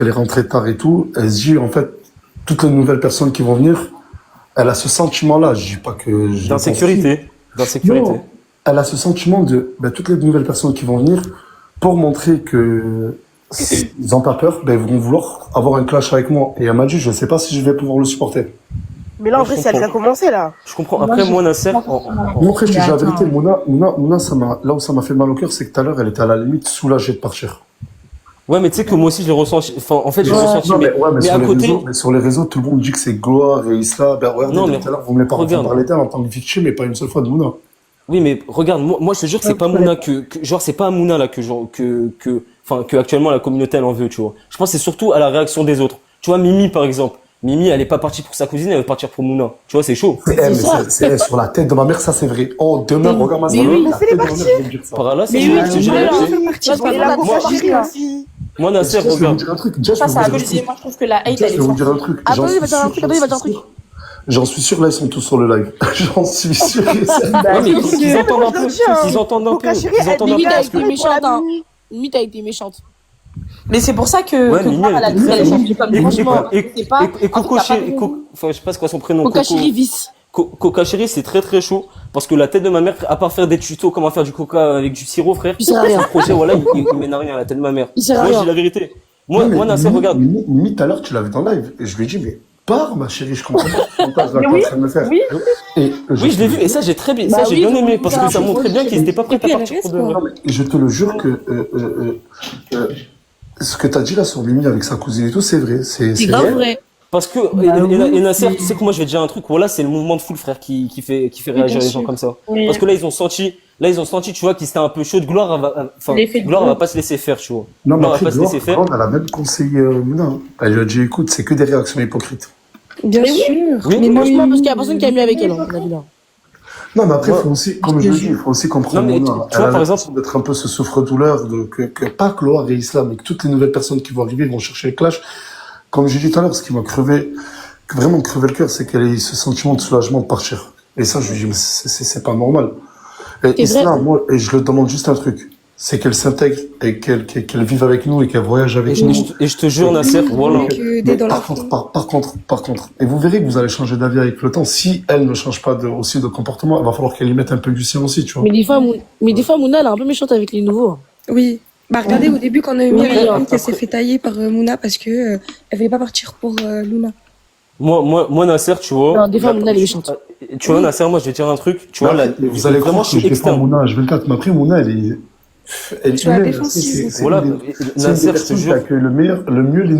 elle est rentrée tard et tout. Elle se dit, en fait, toutes les nouvelles personnes qui vont venir, elle a ce sentiment-là. Je dis pas que je le pense si. D'insécurité. D'insécurité. Non, elle a ce sentiment de, ben, toutes les nouvelles personnes qui vont venir, pour montrer que ils n'ont pas peur, ben, ils vont vouloir avoir un clash avec moi. Et elle m'a dit, je sais pas si je vais pouvoir le supporter. Mais là, en Ouais, je vrai, c'est elle qui a comprends. commencé, là. Je comprends. Moi, Après, je moi, suis Nasser, pas forcément Moi, d'accord. après, je te Mais dis la attends, vérité, Mouna, là où ça m'a fait mal au cœur, c'est que tout à l'heure, elle était à la limite soulagée de partir. ouais, mais tu sais que moi aussi, je l'ai ressenti. Enfin, en fait, je l'ai Ouais, ressenti, non, ouais, mais à côté, mais sur les réseaux, tout le monde dit que c'est Gloire et Isla. Ben, regardez, non, depuis mais tout à l'heure, vous me pas fait regarde. parler d'elle en tant que victime, mais pas une seule fois de Mouna. Oui, mais regarde, moi, je te jure que c'est pas Mouna genre, c'est pas à Mouna, là, enfin, que actuellement la communauté, elle en veut, tu vois. Je pense que c'est surtout à la réaction des autres. Tu vois, Mimi, par exemple. Mimi, elle est pas partie pour sa cousine, elle veut partir pour Mouna. Tu vois, c'est chaud. C'est elle, c'est ça. c'est elle, sur la tête de ma mère, ça c'est vrai. Oh, demain, regarde ma Mais soeur, oui, la laissez-les tête de ma mère, je vais me dire ça. Par là, c'est Mais chaud, oui, je te tu jure. vois, Tu sais, Et la moi, grosse moi, chérie aussi. moi, Nasser, Je vais vous regarde. dire un truc. Déjà, je Ça, vais c'est vous dire un abusé. truc. Moi, je trouve que la hate, Déjà, elle je est vais vous dire un forte. truc. Attends, il va dire un truc, attends, il va dire un truc. J'en suis sûr, là, ils sont tous sur le live. J'en suis sûr et certain. Ouais, mais c'est qu'ils sûr. entendent un peu, Mais moi, je le dis, hein. qu'ils entendent un peu, Coca Chérie, qu'ils elle entendent un dit peu, Limite, qu'elle a parce que, été pour la méchante, hein. nuit. Limite, a été méchante. Mais c'est pour ça que, ouais, que Mimi, Gloire, elle a elle dit est qu'elle est très gentille comme franchement, c'est pas. et En fait, Coco t'as pas Chéri, raison. enfin, je sais pas c'est quoi son prénom, Coca Coco. Chéri Vice. Coca Chéri, c'est très très chaud, parce que la tête de ma mère, à part faire des tutos, comment faire du coca avec du sirop, frère, Il sert à rien. son projet, voilà, il mène à rien, la tête de ma mère. Il sert à Moi, je rien. dis la vérité. Non, mais Moi, Nasser, regarde. Mimi, tout à l'heure, tu l'avais dans le live. Et je lui ai dit, mais pars, ma chérie, je comprends pas ce montage là que Mais t'es oui, en train de me faire. oui. Et Oui, je l'ai vu, et ça, j'ai très bien, Bah ça, j'ai oui, bien ils ont aimé, dit parce ça, que ça c'est montrait bien qu'ils étaient pas prêts Et puis, à elle partir reste, pour de quoi. vrai. non, mais je te le jure que ce que t'as dit là sur Mimi avec sa cousine et tout, c'est vrai. C'est grave réel. vrai. Parce que, Bah et oui, Nasser, mais- tu sais que moi, je vais te dire un truc, voilà, c'est le mouvement de foule, frère, qui fait Oui, réagir bien les gens sûr. comme ça. Oui. Parce que là, ils ont senti, tu vois, qu'ils étaient un peu chauds. Enfin, L'effet de Gloire va groupe. pas se laisser faire, tu vois. Non, mais Gloire va après, pas se laisser faire. Gloire, elle a même conseillé Mouna. Elle lui a dit, écoute, c'est que des réactions hypocrites. Bien Mais oui. sûr. Oui, Mais oui. franchement, parce qu'il y a personne qui a mieux avec elle, hein, on a vu là. Non, mais après, Ouais. faut aussi, comme je le dis, il faut aussi comprendre Non, mais Mouna. tu Elle vois, a par l'impression d'être un peu ce souffre-douleur, que pas Gloire et Islam, mais que toutes les nouvelles personnes qui vont arriver vont chercher le clash. Comme j'ai dit tout à l'heure, ce qui m'a vraiment crevé le cœur, c'est qu'elle ait ce sentiment de soulagement de partir. Et ça, je lui dis, mais c'est pas normal. Et C'est vrai. Islam, moi, et je le demande juste un truc, c'est qu'elle s'intègre et qu'elle vive avec nous et qu'elle voyage avec nous. Et je te jure, Nasser, voilà. Que Mais dans la par contre, et vous verrez que vous allez changer d'avis avec le temps. Si elle ne change pas aussi de comportement, il va falloir qu'elle y mette un peu du sien aussi, tu vois. Mais des fois, Mouna, elle est un peu méchante avec les nouveaux. Oui. Bah regardez, au début, quand Noémie Oui, elle a après- dit qu'elle s'est fait tailler par Mouna parce que elle voulait pas partir pour Luna. Moi, Nasser, tu vois. Non, des fois, Mouna, elle est méchante. Tu vois, Nasser, moi, je vais te dire un truc. Tu vois, là, Vous allez vraiment, croire je que suis je défends externe. Mouna H24, mais après, Mouna, elle est Tu vois, humaine. défensive. C'est Voilà, une des Nasser, je te personnes qui jure. accueille le mieux